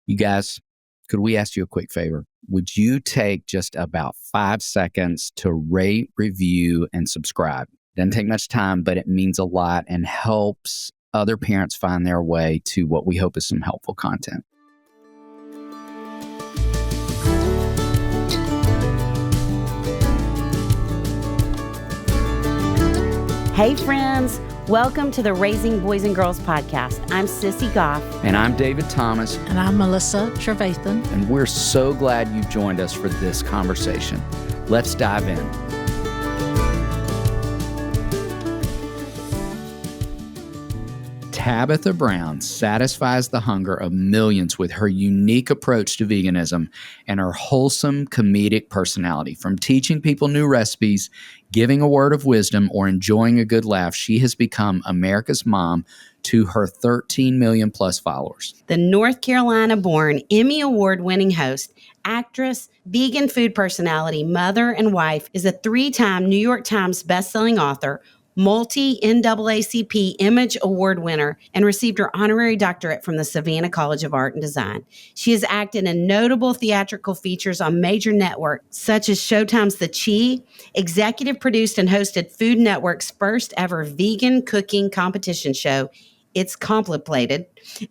You guys, could we ask you a quick favor? Would you take just about 5 seconds to rate, review, and subscribe? Doesn't take much time, but it means a lot and helps other parents find their way to what we hope is some helpful content. Hey friends, welcome to the Raising Boys and Girls podcast. I'm Sissy Goff. And I'm David Thomas. And I'm Melissa Trevathan. And we're so glad you've joined us for this conversation. Let's dive in. Tabitha Brown satisfies the hunger of millions with her unique approach to veganism and her wholesome comedic personality. From teaching people new recipes, giving a word of wisdom, or enjoying a good laugh, she has become America's mom to her 13 million plus followers. The North Carolina-born, Emmy Award-winning host, actress, vegan food personality, mother, and wife is a 3-time New York Times bestselling author, multi-NAACP Image Award winner, and received her honorary doctorate from the Savannah College of Art and Design. She has acted in notable theatrical features on major networks such as Showtime's The Chi, executive produced and hosted Food Network's first ever vegan cooking competition show, It's Complicated,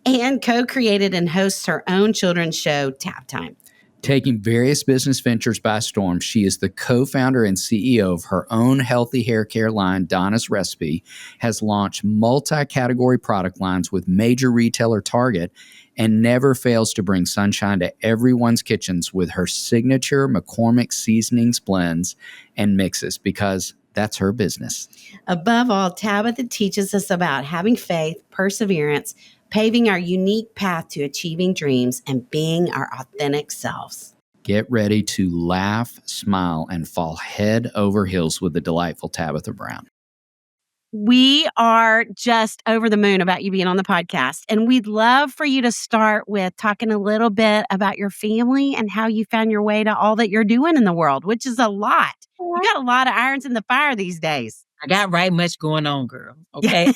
and co-created and hosts her own children's show, Tap Time. Taking various business ventures by storm, she is the co-founder and CEO of her own healthy hair care line, Donna's Recipe, has launched multi-category product lines with major retailer Target, and never fails to bring sunshine to everyone's kitchens with her signature McCormick seasonings, blends, and mixes, because that's her business. Above all, Tabitha teaches us about having faith, perseverance, paving our unique path to achieving dreams, and being our authentic selves. Get ready to laugh, smile, and fall head over heels with the delightful Tabitha Brown. We are just over the moon about you being on the podcast, and we'd love for you to start with talking a little bit about your family and how you found your way to all that you're doing in the world, which is a lot. You got a lot of irons in the fire these days. I got right much going on, girl. Okay.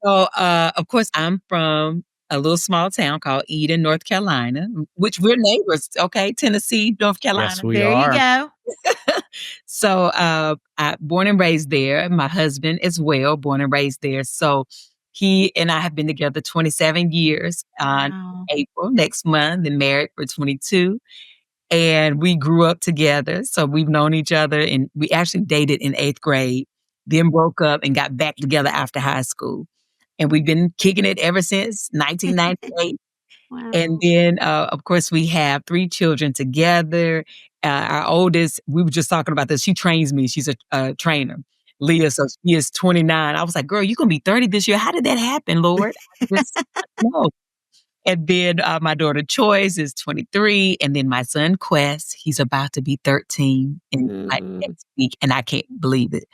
So, of course, I'm from a little small town called Eden, North Carolina, which we're neighbors, okay? Tennessee, North Carolina. Yes, we there are. You go. So, I born and raised there. My husband as well, born and raised there. So he and I have been together 27 years on April next month, and married for 22. And we grew up together. So we've known each other, and we actually dated in 8th grade, then broke up and got back together after high school. And we've been kicking it ever since 1998. Wow. And then, of course, we have 3 children together. Our oldest, we were just talking about this. She trains me. She's a trainer, Leah. So she is 29. I was like, girl, you're going to be 30 this year. How did that happen, Lord? No. And then my daughter Choice is 23. And then my son Quest, he's about to be 13 in like next week. And I can't believe it.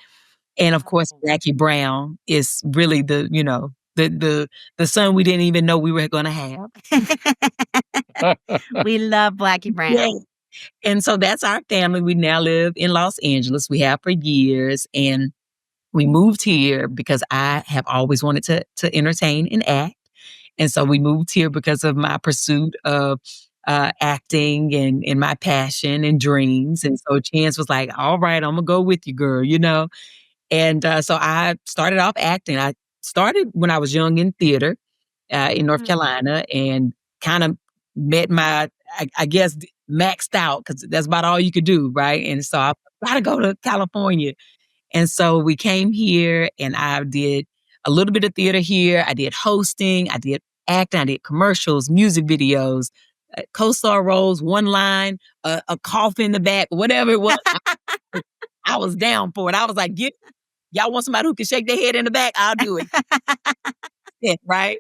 And of course, Blackie Brown is really the son we didn't even know we were going to have. We love Blackie Brown. Yeah. And so that's our family. We now live in Los Angeles. We have for years. And we moved here because I have always wanted to entertain and act. And so we moved here because of my pursuit of acting and my passion and dreams. And so Chance was like, all right, I'm going to go with you, girl, you know. And so I started off acting. I started when I was young in theater in North Carolina, and kind of met my, I guess, maxed out, because that's about all you could do, right? And so I got to go to California. And so we came here, and I did a little bit of theater here. I did hosting, I did acting, I did commercials, music videos, co-star roles, one line, a cough in the back, whatever it was. I was down for it. I was like, y'all want somebody who can shake their head in the back? I'll do it. Yeah, right?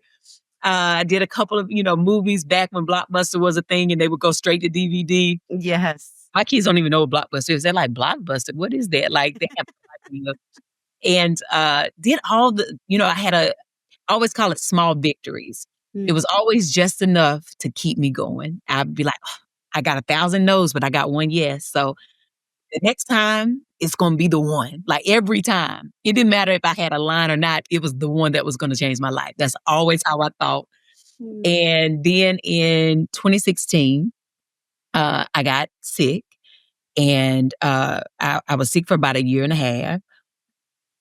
I did a couple of, movies back when Blockbuster was a thing and they would go straight to DVD. Yes. My kids don't even know what Blockbuster is. They're like, Blockbuster? What is that? Like, they have no idea. And did all the, I always call it small victories. It was always just enough to keep me going. I'd be like, I got 1,000 no's, but I got 1 yes. So the next time, it's going to be the one. Like every time. It didn't matter if I had a line or not. It was the one that was going to change my life. That's always how I thought. And then in 2016, I got sick, and I was sick for about a year and a half.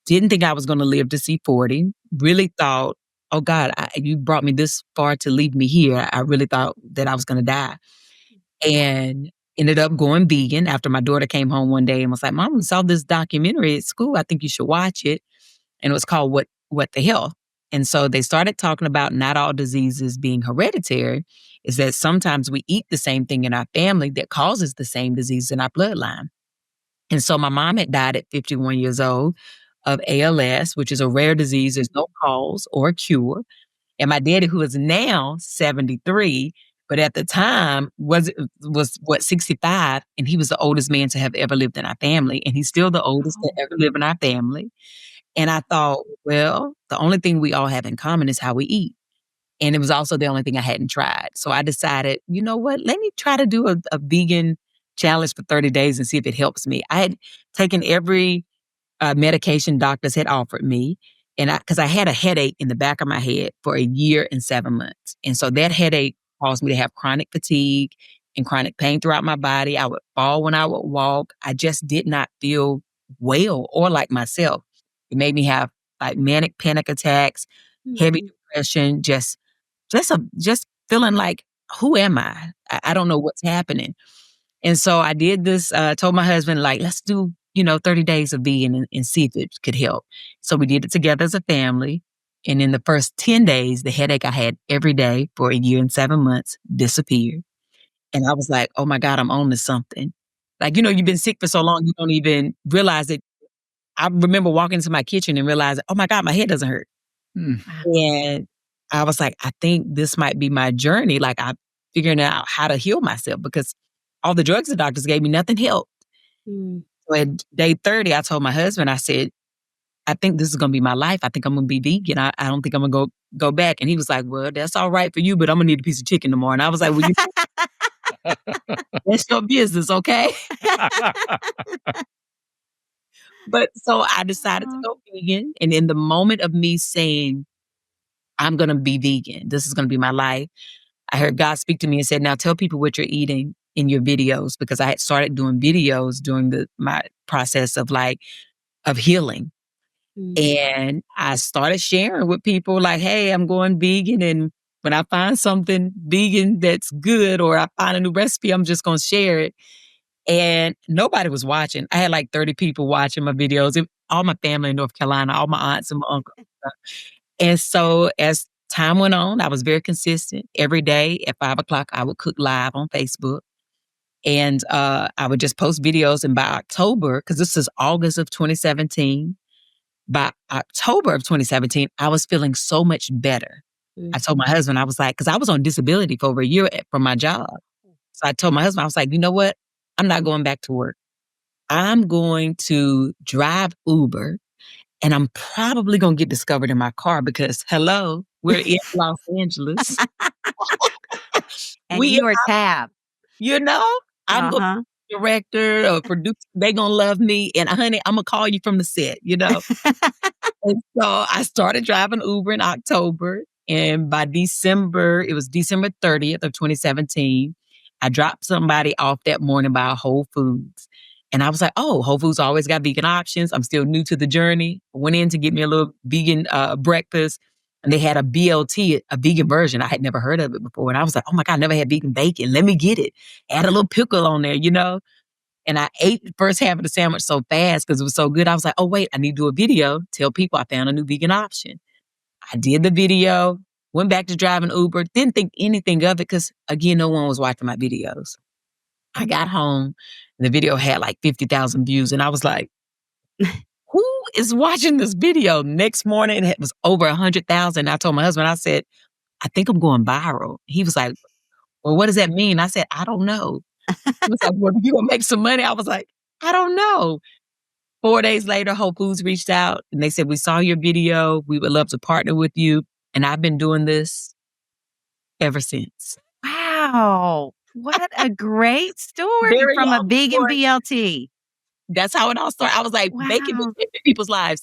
Didn't think I was going to live to see 40. Really thought, oh God, you brought me this far to leave me here. I really thought that I was going to die. And ended up going vegan after my daughter came home one day and was like, Mom, we saw this documentary at school. I think you should watch it. And it was called What the Health? And so they started talking about not all diseases being hereditary, is that sometimes we eat the same thing in our family that causes the same disease in our bloodline. And so my mom had died at 51 years old of ALS, which is a rare disease. There's no cause or cure. And my daddy, who is now 73, but at the time was 65, and he was the oldest man to have ever lived in our family, and he's still the oldest to ever live in our family. And I thought, well, the only thing we all have in common is how we eat. And it was also the only thing I hadn't tried. So I decided, you know what, let me try to do a vegan challenge for 30 days and see if it helps me. I had taken every medication doctors had offered me. And because I had a headache in the back of my head for a year and 7 months. And so that headache caused me to have chronic fatigue and chronic pain throughout my body. I would fall when I would walk. I just did not feel well or like myself. It made me have like manic panic attacks, heavy depression, just feeling like, who am I? I don't know what's happening. And so I did this, told my husband, like, let's do, 30 days of vegan and see if it could help. So we did it together as a family. And in the first 10 days, the headache I had every day for a year and 7 months disappeared. And I was like, oh my God, I'm on to something. Like, you've been sick for so long, you don't even realize it. I remember walking into my kitchen and realizing, oh my God, my head doesn't hurt. And I was like, I think this might be my journey. Like, I'm figuring out how to heal myself because all the drugs the doctors gave me, nothing helped. So at day 30, I told my husband, I said, I think this is going to be my life. I think I'm going to be vegan. I don't think I'm going to go back. And he was like, well, that's all right for you, but I'm going to need a piece of chicken tomorrow. And I was like, well, that's your business, okay? But so I decided to go vegan. And in the moment of me saying, I'm going to be vegan, this is going to be my life, I heard God speak to me and said, now tell people what you're eating in your videos, because I had started doing videos during my process of healing. And I started sharing with people like, hey, I'm going vegan. And when I find something vegan that's good, or I find a new recipe, I'm just going to share it. And nobody was watching. I had like 30 people watching my videos. All my family in North Carolina, all my aunts and my uncles. And so as time went on, I was very consistent. Every day at 5 o'clock, I would cook live on Facebook. And I would just post videos. And by October, because this is August of 2017, by October of 2017, I was feeling so much better. I told my husband, I was like, because I was on disability for over a year from my job. So I told my husband, I was like, you know what? I'm not going back to work. I'm going to drive Uber, and I'm probably going to get discovered in my car because, hello, we're in Los Angeles. And you are Tab. I'm going to be director or producer. They going to love me. And honey, I'm going to call you from the set, And so I started driving Uber in October. And by December, it was December 30th of 2017, I dropped somebody off that morning by Whole Foods. And I was like, oh, Whole Foods always got vegan options. I'm still new to the journey. I went in to get me a little vegan breakfast. And they had a BLT, a vegan version. I had never heard of it before. And I was like, oh my God, I never had vegan bacon. Let me get it. Add a little pickle on there, And I ate the first half of the sandwich so fast because it was so good. I was like, oh, wait, I need to do a video. Tell people I found a new vegan option. I did the video, went back to driving Uber, didn't think anything of it because, again, no one was watching my videos. I got home, and the video had like 50,000 views. And I was like, who is watching this video? Next morning, it was over 100,000. I told my husband, I said, I think I'm going viral. He was like, well, what does that mean? I said, I don't know. He was like, well, you gonna make some money? I was like, I don't know. 4 days later, Whole Foods reached out and they said, we saw your video. We would love to partner with you. And I've been doing this ever since. Wow. What a great story from a vegan BLT. That's how it all started. I was like, making people's lives.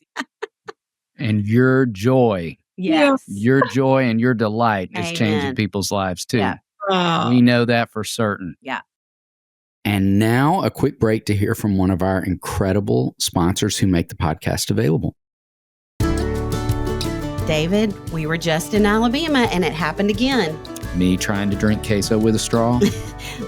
And your joy Yes. Your joy and your delight is changing Amen. people's lives too. Yeah. We know that for certain. Yeah. And now a quick break to hear from one of our incredible sponsors who make the podcast available. David, we were just in Alabama and it happened again. Me trying to drink queso with a straw?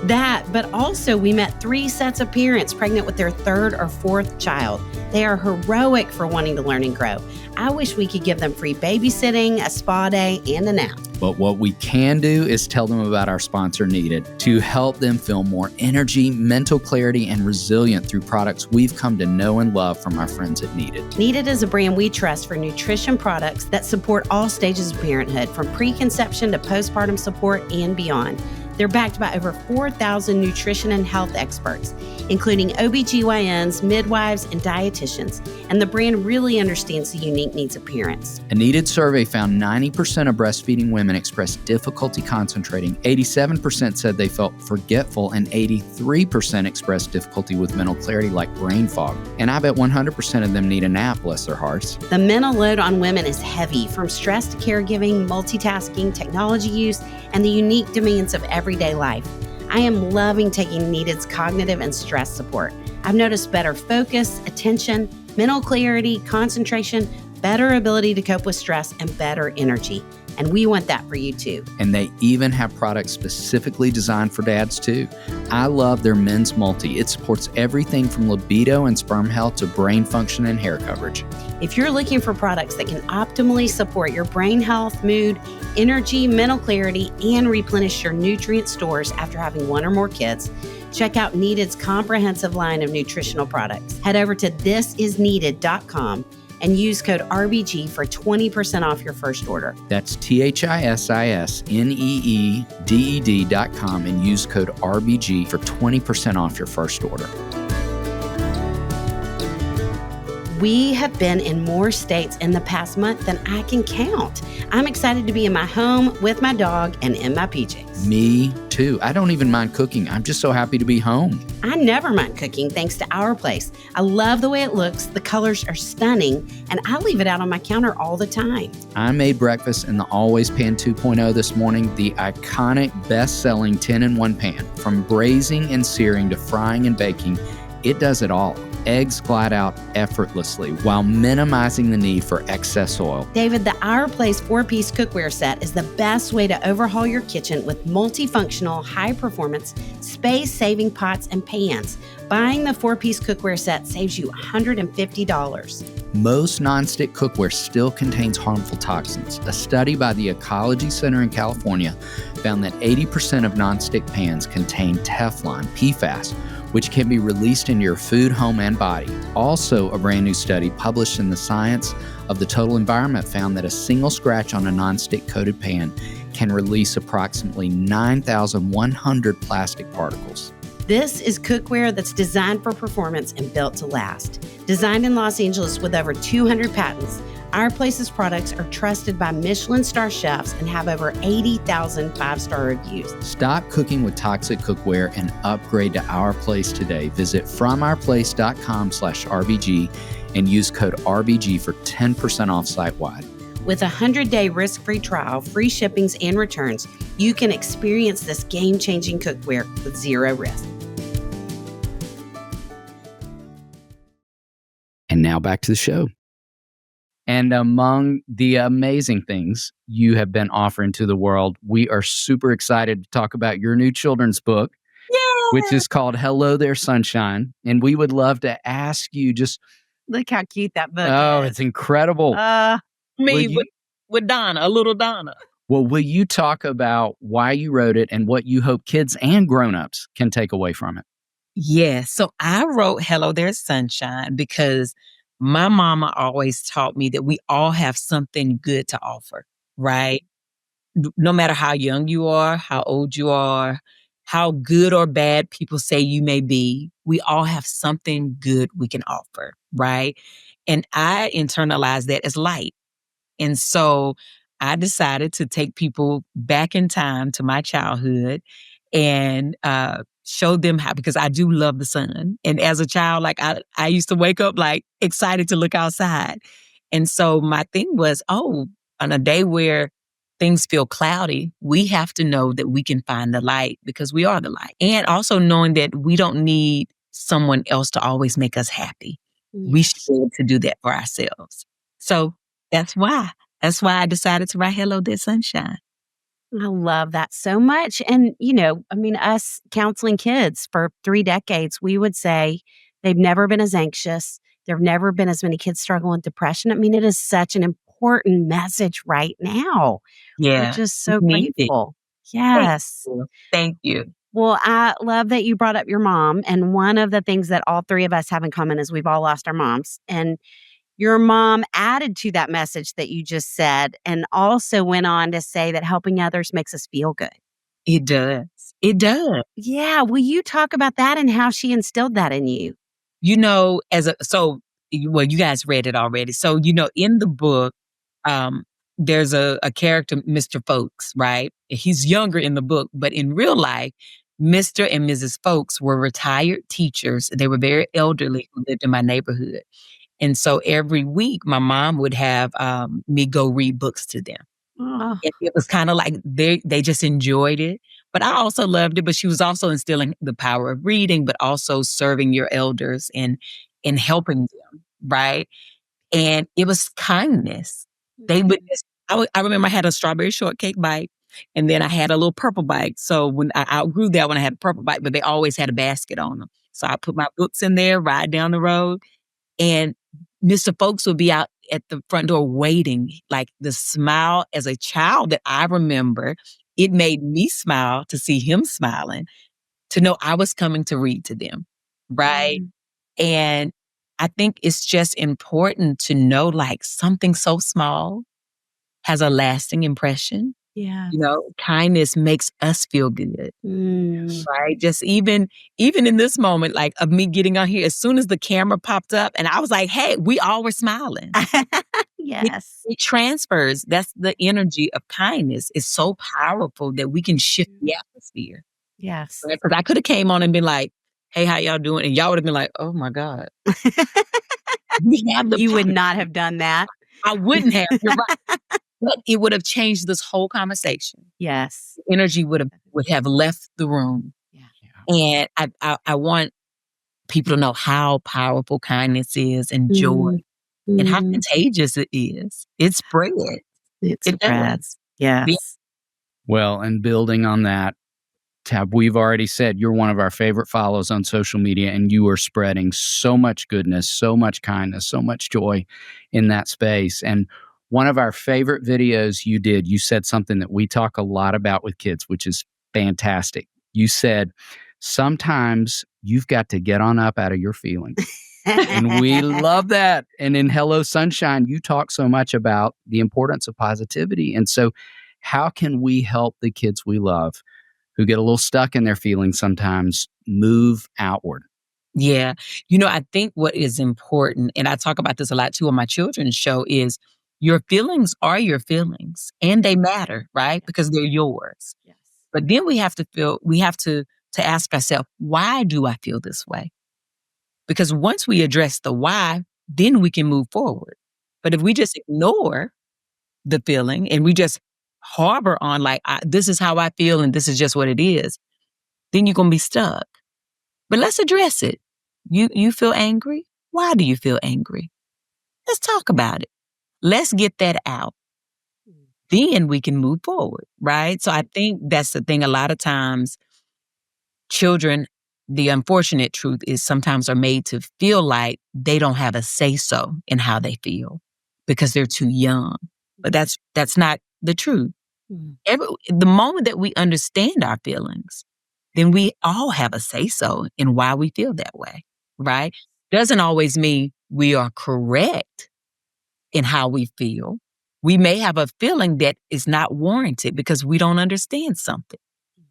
That, but also we met 3 sets of parents pregnant with their 3rd or 4th child. They are heroic for wanting to learn and grow. I wish we could give them free babysitting, a spa day, and a nap. But what we can do is tell them about our sponsor, Needed, to help them feel more energy, mental clarity, and resilient through products we've come to know and love from our friends at Needed. Needed is a brand we trust for nutrition products that support all stages of parenthood, from preconception to postpartum support and beyond. They're backed by over 4,000 nutrition and health experts, including OBGYNs, midwives, and dietitians, and the brand really understands the unique needs of parents. A Needed survey found 90% of breastfeeding women expressed difficulty concentrating, 87% said they felt forgetful, and 83% expressed difficulty with mental clarity like brain fog. And I bet 100% of them need a nap, bless their hearts. The mental load on women is heavy, from stress to caregiving, multitasking, technology use, and the unique demands of everyday life. I am loving taking Needed's cognitive and stress support. I've noticed better focus, attention, mental clarity, concentration, better ability to cope with stress, and better energy. And we want that for you too. And they even have products specifically designed for dads too. I love their men's multi. It supports everything from libido and sperm health to brain function and hair coverage. If you're looking for products that can optimally support your brain health, mood, energy, mental clarity, and replenish your nutrient stores after having 1 or more kids, check out Needed's comprehensive line of nutritional products. Head over to thisisneeded.com and use code RBG for 20% off your first order. That's THISISNEEDED.com and use code RBG for 20% off your first order. We have been in more states in the past month than I can count. I'm excited to be in my home with my dog and in my PJs. Me too. I don't even mind cooking. I'm just so happy to be home. I never mind cooking thanks to Our Place. I love the way it looks. The colors are stunning, and I leave it out on my counter all the time. I made breakfast in the Always Pan 2.0 this morning, the iconic, best-selling 10-in-1 pan. From braising and searing to frying and baking, it does it all. Eggs glide out effortlessly while minimizing the need for excess oil. David, the Our Place 4-piece cookware set is the best way to overhaul your kitchen with multifunctional, high-performance, space-saving pots and pans. Buying the 4-piece cookware set saves you $150. Most nonstick cookware still contains harmful toxins. A study by the Ecology Center in California found that 80% of nonstick pans contain Teflon, PFAS, which can be released into your food, home, and body. Also, a brand new study published in the Science of the Total Environment found that a single scratch on a nonstick coated pan can release approximately 9,100 plastic particles. This is cookware that's designed for performance and built to last. Designed in Los Angeles with over 200 patents, Our Place's products are trusted by Michelin star chefs and have over 80,000 5-star reviews. Stop cooking with toxic cookware and upgrade to Our Place today. Visit FromOurPlace.com/RBG and use code RBG for 10% off site-wide. With a 100-day risk-free trial, free shippings, and returns, you can experience this game-changing cookware with zero risk. And now back to the show. And among the amazing things you have been offering to the world, we are super excited to talk about your new children's book, which is called Hello There, Sunshine. And we would love to ask you just... Look how cute that book is. It's incredible. With Donna, a little Donna. Well, will you talk about why you wrote it and what you hope kids and grownups can take away from it? Yes. So I wrote Hello There, Sunshine because my mama always taught me that we all have something good to offer, right? No matter how young you are, how old you are, how good or bad people say you may be, we all have something good we can offer, right? And I internalized that as light. And so I decided to take people back in time to my childhood and show them how, because I do love the sun. And as a child, like I used to wake up like excited to look outside. And so my thing was, on a day where things feel cloudy, we have to know that we can find the light because we are the light. And also knowing that we don't need someone else to always make us happy. We should Yes. be able to do that for ourselves. So that's why. That's why I decided to write Hello, Dear Sunshine. I love that so much. And, you know, I mean, us counseling kids for 3 decades, we would say they've never been as anxious. There have never been as many kids struggling with depression. I mean, it is such an important message right now. We're Yeah. just We so need it. grateful. Thank Yes. you. Thank you. Well, I love that you brought up your mom. And one of the things that all 3 of us have in common is we've all lost our moms. And your mom added to that message that you just said and also went on to say that helping others makes us feel good. It does. It does. Yeah. Will you talk about that and how she instilled that in you? You know, well, you guys read it already. So, in the book, um, there's a character, Mr. Folks, right? He's younger in the book, but in real life, Mr. and Mrs. Folks were retired teachers. They were very elderly who lived in my neighborhood. And so every week, my mom would have me go read books to them. Oh, It was kind of like they just enjoyed it. But I also loved it. But she was also instilling the power of reading, but also serving your elders and helping them, right? And it was kindness. They would just, I remember I had a strawberry shortcake bite, and then I had a little purple bite. So when I outgrew that when I had a purple bite, but they always had a basket on them. So I put my books in there, ride down the road, and Mr. Folks would be out at the front door waiting. Like the smile as a child that I remember, it made me smile to see him smiling, to know I was coming to read to them, right? mm, And I think it's just important to know like something so small has a lasting impression. yeah. Kindness makes us feel good, Mm. right? Just even in this moment, like of me getting on here, as soon as the camera popped up and I was like, hey, we all were smiling. It, Yes. it transfers. That's the energy of kindness. It's so powerful that we can shift the atmosphere. Yes. Because I could have came on and been like, hey, how y'all doing? And y'all would have been like, oh my God. We have the You would power. not have done that. I wouldn't have. You're right. But it would have changed this whole conversation. Yes. Energy would have left the room. Yeah. And I want people to know how powerful kindness is and joy and how Mm. contagious it is. It spreads. It It spreads. does. Yeah. Yes. Well, and building on that, Tab, we've already said you're one of our favorite follows on social media, and you are spreading so much goodness, so much kindness, so much joy in that space. And one of our favorite videos you did, you said something that we talk a lot about with kids, which is fantastic. You said, sometimes you've got to get on up out of your feelings. And we love that. And in Hello Sunshine, you talk so much about the importance of positivity. And so, how can we help the kids we love who get a little stuck in their feelings sometimes move outward? Yeah. I think what is important, and I talk about this a lot too on my children's show, is your feelings are your feelings and they matter, right? Because they're yours. Yes. But then we have to ask ourselves, why do I feel this way? Because once we address the why, then we can move forward. But if we just ignore the feeling and we just harbor on like, this is how I feel and this is just what it is, then you're going to be stuck. But let's address it. You feel angry? Why do you feel angry? Let's talk about it. Let's get that out. Then we can move forward, right? So I think that's the thing. A lot of times, children, the unfortunate truth is sometimes are made to feel like they don't have a say-so in how they feel because they're too young. But that's not the truth. Mm. The moment that we understand our feelings, then we all have a say-so in why we feel that way, right? Doesn't always mean we are correct in how we feel. We may have a feeling that is not warranted because we don't understand something,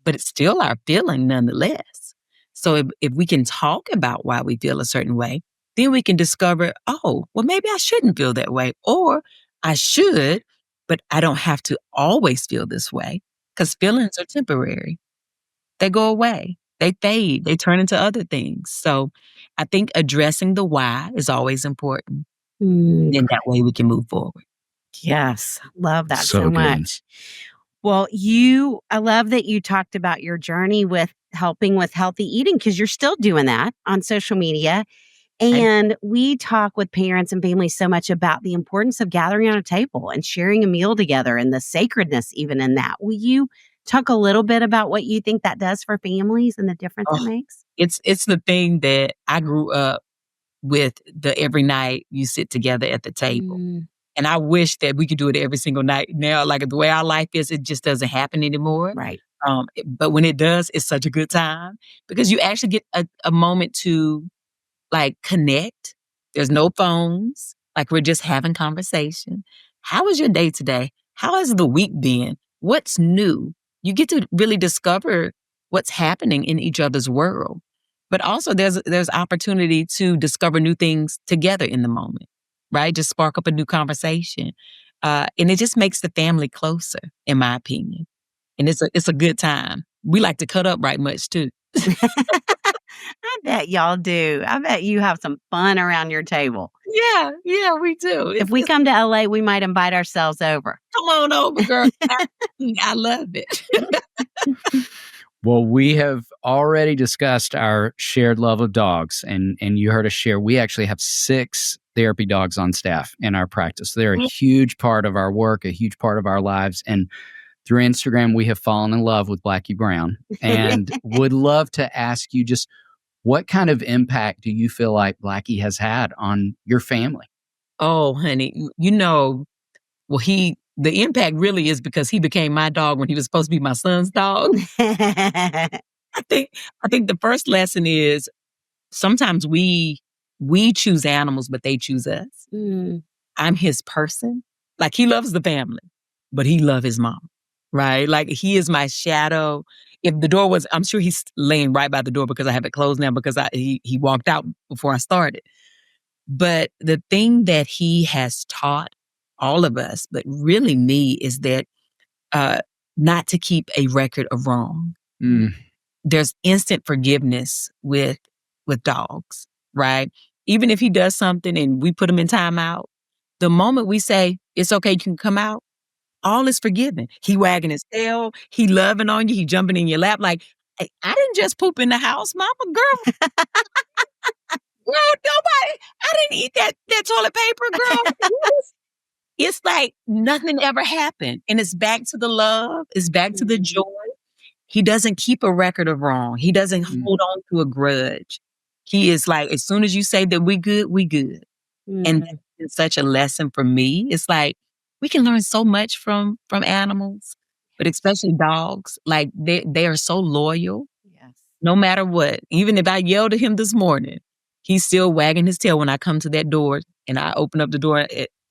but it's still our feeling nonetheless. So if we can talk about why we feel a certain way, then we can discover, oh, well, maybe I shouldn't feel that way, or I should, but I don't have to always feel this way because feelings are temporary. They go away, they fade, they turn into other things. So I think addressing the why is always important. Mm. Then that way we can move forward. Yes. Love that So so good. much. Well, I love that you talked about your journey with helping with healthy eating because you're still doing that on social media. And we talk with parents and families so much about the importance of gathering on a table and sharing a meal together and the sacredness even in that. Will you talk a little bit about what you think that does for families and the difference it Oh, makes? it's the thing that I grew up with, the every night you sit together at the table. Mm, And I wish that we could do it every single night. Now, like the way our life is, it just doesn't happen anymore. right. But when it does, it's such a good time because you actually get a moment to like connect. There's no phones. Like we're just having conversation. How was your day today? How has the week been? What's new? You get to really discover what's happening in each other's world. But also there's opportunity to discover new things together in the moment, right? Just spark up a new conversation. And it just makes the family closer, in my opinion. And it's a good time. We like to cut up right much too. I bet y'all do. I bet you have some fun around your table. Yeah, we do. If we come to LA, we might invite ourselves over. Come on over, girl. I love it. Well, we have already discussed our shared love of dogs, and you heard us share. We actually have 6 therapy dogs on staff in our practice. They're a huge part of our work, a huge part of our lives. And through Instagram, we have fallen in love with Blackie Brown and would love to ask you just what kind of impact do you feel like Blackie has had on your family? Oh, honey, well, the impact really is because he became my dog when he was supposed to be my son's dog. I think the first lesson is sometimes we choose animals, but they choose us. Mm, I'm his person. Like he loves the family, but he loves his mom, right? Like he is my shadow. If the door was, I'm sure he's laying right by the door because I have it closed now because he walked out before I started. But the thing that he has taught all of us, but really me, is that not to keep a record of wrong. Mm. There's instant forgiveness with dogs, right? Even if he does something and we put him in timeout, the moment we say, it's okay, you can come out, all is forgiven. He wagging his tail, he loving on you, he jumping in your lap like, "Hey, I didn't just poop in the house, mama, girl. Girl, nobody, I didn't eat that toilet paper, girl." It's like nothing ever happened. And it's back to the love, it's back to the joy. He doesn't keep a record of wrong. He doesn't hold on to a grudge. He is like, as soon as you say that we good, we good. And that's been such a lesson for me. It's like we can learn so much from animals, but especially dogs. Like they are so loyal. yes. No matter what. Even if I yelled at him this morning, he's still wagging his tail when I come to that door and I open up the door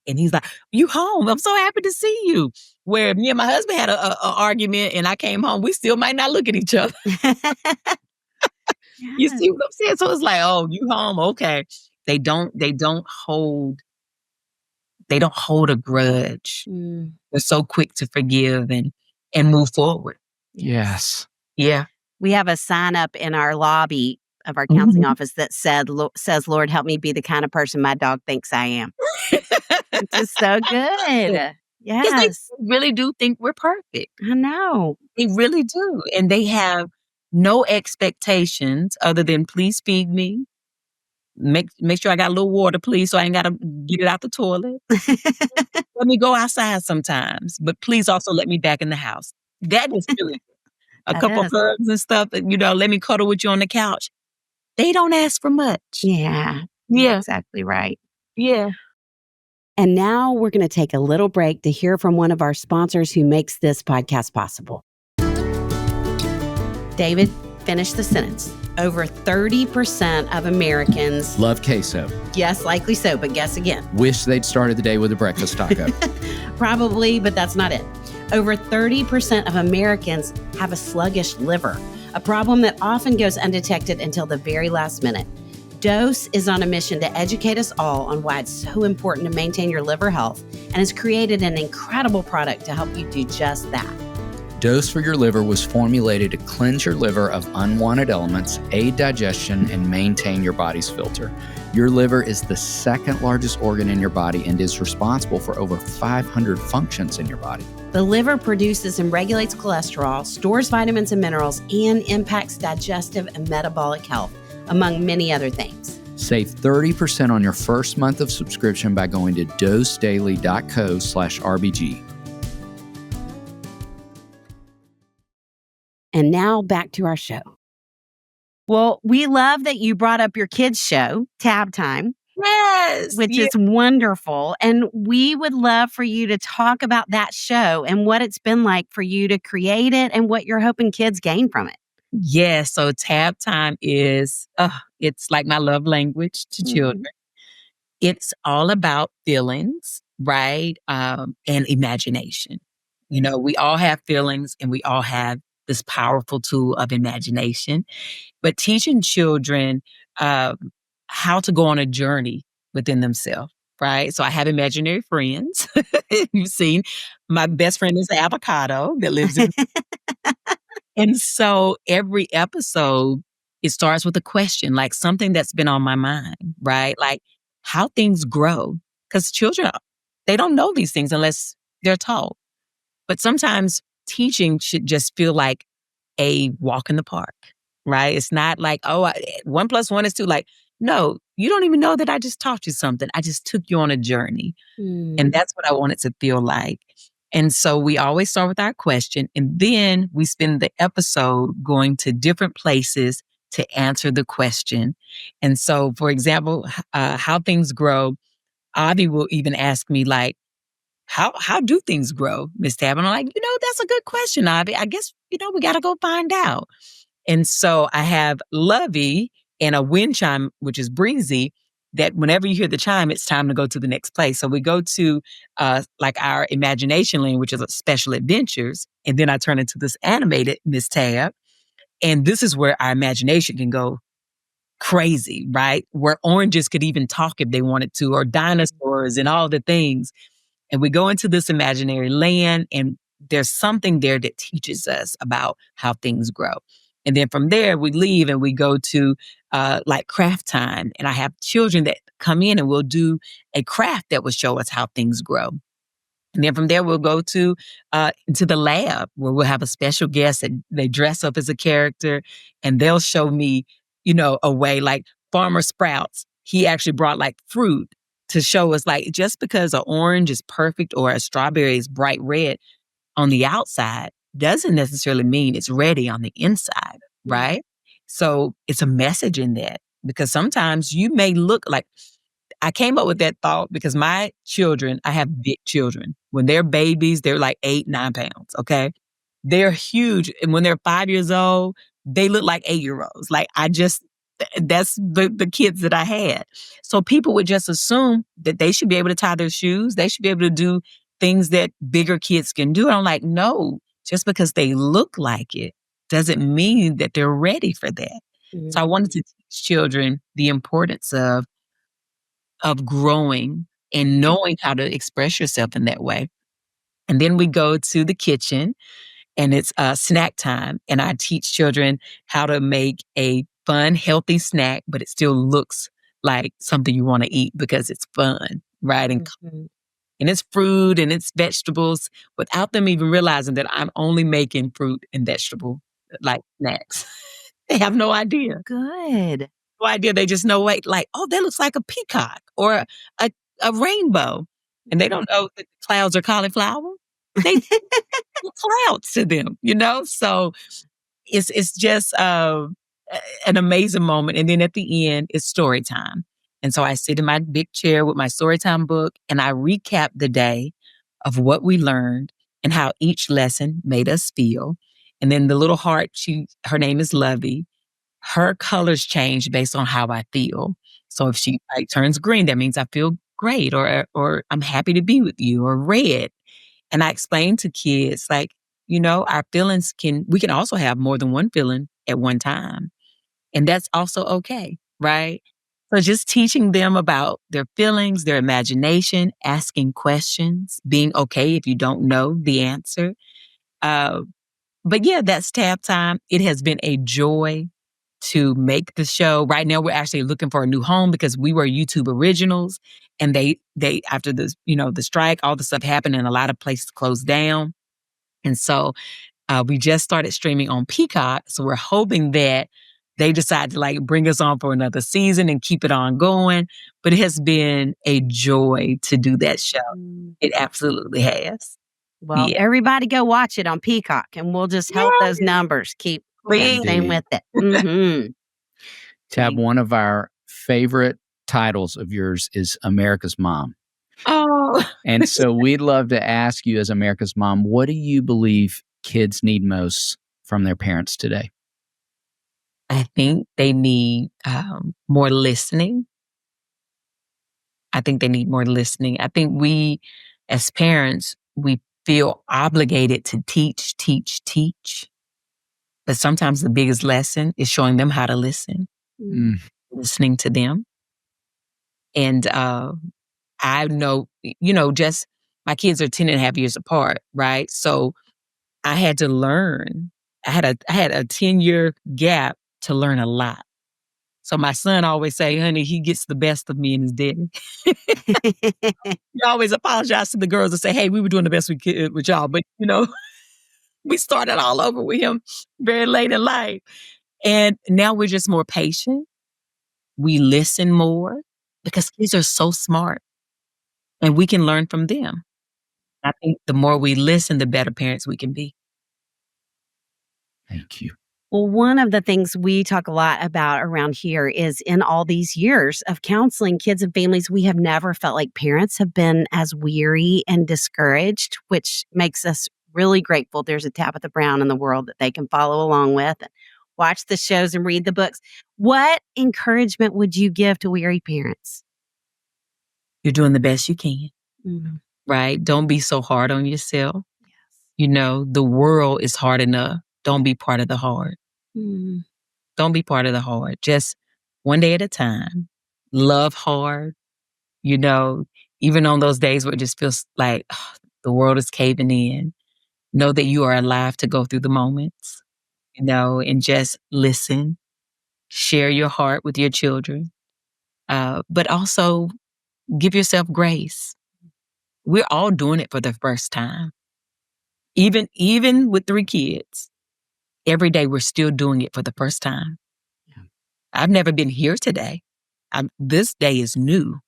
and he's like, "You home? I'm so happy to see you." Where me and my husband had a argument and I came home, we still might not look at each other. You see what I'm saying? So it's like, "Oh, you home? Okay." They don't hold a grudge. Mm, They're so quick to forgive and move forward. Yes. Yeah. We have a sign up in our lobby of our counseling office that says, "Lord, help me be the kind of person my dog thinks I am." It's just so good. Because they Yes, really do think we're perfect. I know. They really do. And they have no expectations other than please feed me. Make sure I got a little water, please, so I ain't got to get it out the toilet. Let me go outside sometimes, but please also let me back in the house. That is really a That couple is. hugs and stuff. Let me cuddle with you on the couch. They don't ask for much. Yeah, Yeah. exactly right. Yeah. And now we're going to take a little break to hear from one of our sponsors who makes this podcast possible. David, finish the sentence. Over 30% of Americans, Love queso. yes, likely so, but guess again. Wish they'd started the day with a breakfast taco. Probably, but that's not it. Over 30% of Americans have a sluggish liver, a problem that often goes undetected until the very last minute. Dose is on a mission to educate us all on why it's so important to maintain your liver health and has created an incredible product to help you do just that. Dose for Your Liver was formulated to cleanse your liver of unwanted elements, aid digestion, and maintain your body's filter. Your liver is the second largest organ in your body and is responsible for over 500 functions in your body. The liver produces and regulates cholesterol, stores vitamins and minerals, and impacts digestive and metabolic health, among many other things. Save 30% on your first month of subscription by going to dosedaily.co/RBG. And now back to our show. Well, we love that you brought up your kids' show, Tab Time. Yes. Which is wonderful. And we would love for you to talk about that show and what it's been like for you to create it and what you're hoping kids gain from it. Yes. So Tab Time is, it's like my love language to children. It's all about feelings, right? And imagination. You know, we all have feelings and we all have this powerful tool of imagination. But teaching children how to go on a journey within themselves, right? So I have imaginary friends. You've seen my best friend is the avocado that lives in. And so every episode, it starts with a question, like something that's been on my mind, right? Like how things grow. Because children, they don't know these things unless they're taught. But sometimes teaching should just feel like a walk in the park, right? It's not like, 1 + 1 is 2. Like, no, you don't even know that I just taught you something. I just took you on a journey. And that's what I want it to feel like. And so we always start with our question, and then we spend the episode going to different places to answer the question. And so, for example, how things grow, Avi will even ask me like, how do things grow, Miss Tab? And I'm like, that's a good question, Avi. I guess, we got to go find out. And so I have Lovey and a wind chime, which is Breezy, that whenever you hear the chime, it's time to go to the next place. So we go to like our imagination lane, which is a special adventures. And then I turn into this animated Miss Tab. And this is where our imagination can go crazy, right? Where oranges could even talk if they wanted to, or dinosaurs and all the things. And we go into this imaginary land, and there's something there that teaches us about how things grow. And then from there, we leave and we go to like craft time. And I have children that come in and we'll do a craft that will show us how things grow. And then from there, we'll go to the lab where we'll have a special guest that they dress up as a character, and they'll show me, a way like Farmer Sprouts. He actually brought like fruit to show us like just because an orange is perfect or a strawberry is bright red on the outside doesn't necessarily mean it's ready on the inside, right? So it's a message in that, because sometimes you may look like, I came up with that thought because my children, I have big children. When they're babies, they're like 8, 9 pounds, okay? They're huge. And when they're 5 years old, they look like 8-year-olds. Like that's the kids that I had. So people would just assume that they should be able to tie their shoes. They should be able to do things that bigger kids can do. And I'm like, no, just because they look like it doesn't mean that they're ready for that. So I wanted to teach children the importance of growing and knowing how to express yourself in that way. And then we go to the kitchen, and it's snack time. And I teach children how to make a fun, healthy snack, but it still looks like something you want to eat because it's fun, right? And it's fruit and it's vegetables without them even realizing that I'm only making fruit and vegetable like snacks. They have no idea. Good. No idea. They just know, wait, like, oh, that looks like a peacock or a rainbow. And they don't know that the clouds are cauliflower. They clouds to them, So it's just an amazing moment. And then at the end, it's story time. And so I sit in my big chair with my storytime book, and I recap the day of what we learned and how each lesson made us feel. And then the little heart, her name is Lovey. Her colors change based on how I feel. So if she turns green, that means I feel great, or I'm happy to be with you, or red. And I explain to kids, like, our feelings we can also have more than one feeling at one time. And that's also okay, right? So just teaching them about their feelings, their imagination, asking questions, being okay if you don't know the answer. But yeah, that's Tab Time. It has been a joy to make the show. Right now, we're actually looking for a new home because we were YouTube originals, and they after the the strike, all the stuff happened, and a lot of places closed down, and so we just started streaming on Peacock. So we're hoping that they decide to like bring us on for another season and keep it on going. But it has been a joy to do that show. It absolutely has. Well, Yeah. everybody go watch it on Peacock, and we'll just help those numbers keep staying Indeed. with it. Mm-hmm. Tab, one of our favorite titles of yours is America's Mom. Oh. And so we'd love to ask you, as America's Mom, what do you believe kids need most from their parents today? I think they need more listening. I think they need more listening. I think we, as parents, we feel obligated to teach. But sometimes the biggest lesson is showing them how to listen, listening to them. And I know, just my kids are 10 and a half years apart, right? So I had to learn. I had a 10-year gap to learn a lot. So my son always say, honey, he gets the best of me and his daddy. He always apologize to the girls and say, hey, we were doing the best we could with y'all. But, we started all over with him very late in life. And now we're just more patient. We listen more because kids are so smart and we can learn from them. I think the more we listen, the better parents we can be. Thank you. Well, one of the things we talk a lot about around here is in all these years of counseling kids and families, we have never felt like parents have been as weary and discouraged, which makes us really grateful there's a Tabitha Brown in the world that they can follow along with and watch the shows and read the books. What encouragement would you give to weary parents? You're doing the best you can, Mm-hmm. right? Don't be so hard on yourself. Yes. The world is hard enough. Don't be part of the hard. Mm-hmm. Don't be part of the hard. Just one day at a time. Love hard. Even on those days where it just feels like the world is caving in. Know that you are alive to go through the moments, and just listen. Share your heart with your children. But also give yourself grace. We're all doing it for the first time. Even with 3 kids. Every day we're still doing it for the first time. Yeah. I've never been here today. This day is new.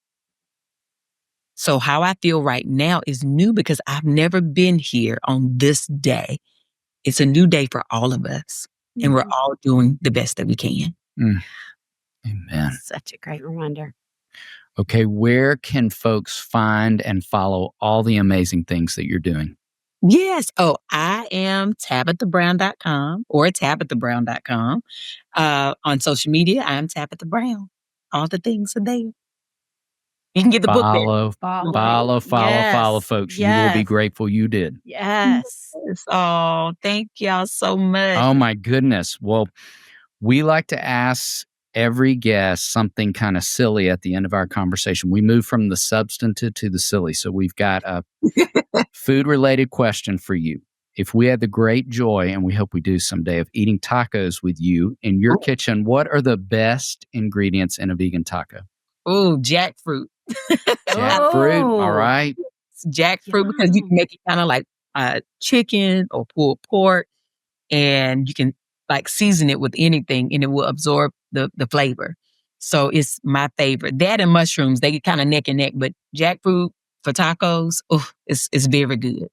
So how I feel right now is new because I've never been here on this day. It's a new day for all of us. And we're all doing the best that we can. Amen. Such a great reminder. Okay, where can folks find and follow all the amazing things that you're doing? Yes. Oh, I am TabithaBrown.com or TabithaBrown.com. On social media, I'm Tabitha Brown. All the things are there. You can get the book there. Follow, Yes. folks. Yes. You will be grateful you did. Yes. Oh, thank y'all so much. Oh, my goodness. Well, we like to ask every guest something kind of silly at the end of our conversation. We move from the substantive to the silly. So we've got a food-related question for you. If we had the great joy, and we hope we do someday, of eating tacos with you in your kitchen, what are the best ingredients in a vegan taco? Oh, jackfruit. Jackfruit, all right. Jackfruit, because you can make it kind of like chicken or pulled pork, and you can like season it with anything and it will absorb the flavor. So it's my favorite. That and mushrooms, they get kind of neck and neck, but jackfruit for tacos, it's very good.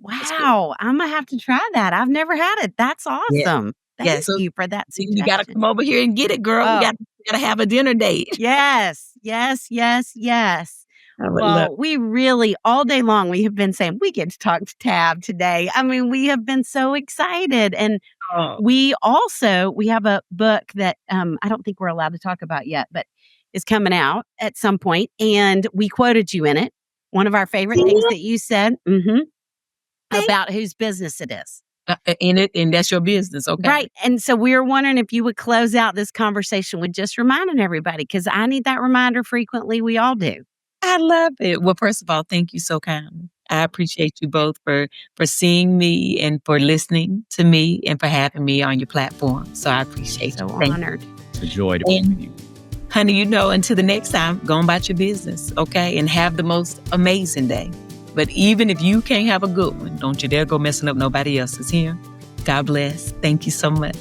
Wow. I'm going to have to try that. I've never had it. That's awesome. Thank you for that suggestion. You got to come over here and get it, girl. We got to have a dinner date. Yes. Well, we really, all day long, we have been saying, we get to talk to Tab today. I mean, we have been so excited. And we have a book that I don't think we're allowed to talk about yet, but is coming out at some point. And we quoted you in it. One of our favorite things that you said about whose business it is. And that's your business, okay? Right. And so we were wondering if you would close out this conversation with just reminding everybody, because I need that reminder frequently. We all do. I love it. Well, first of all, thank you so kindly. I appreciate you both for seeing me and for listening to me and for having me on your platform. So I appreciate So you. Thank honored. It's a joy to be with you. Honey, until the next time, go about your business, okay? And have the most amazing day. But even if you can't have a good one, don't you dare go messing up nobody else's here. God bless. Thank you so much.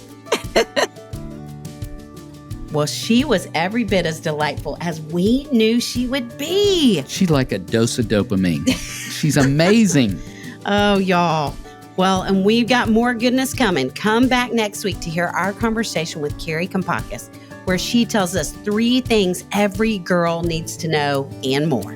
Well, she was every bit as delightful as we knew she would be. She's like a dose of dopamine. She's amazing. Oh, y'all. Well, and we've got more goodness coming. Come back next week to hear our conversation with Carrie Kompakis, where she tells us 3 things every girl needs to know and more.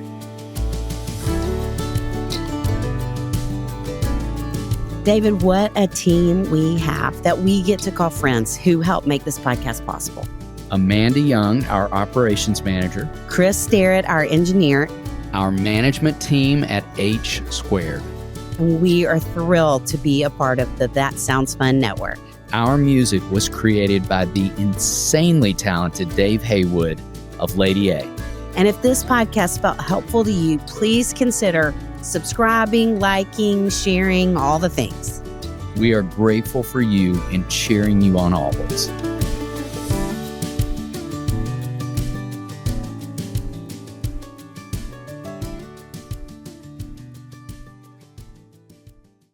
David, what a team we have that we get to call friends who help make this podcast possible. Amanda Young, our operations manager. Chris Starrett, our engineer. Our management team at H Squared. And we are thrilled to be a part of the That Sounds Fun network. Our music was created by the insanely talented Dave Haywood of Lady A. And if this podcast felt helpful to you, please consider subscribing, liking, sharing, all the things. We are grateful for you and cheering you on always.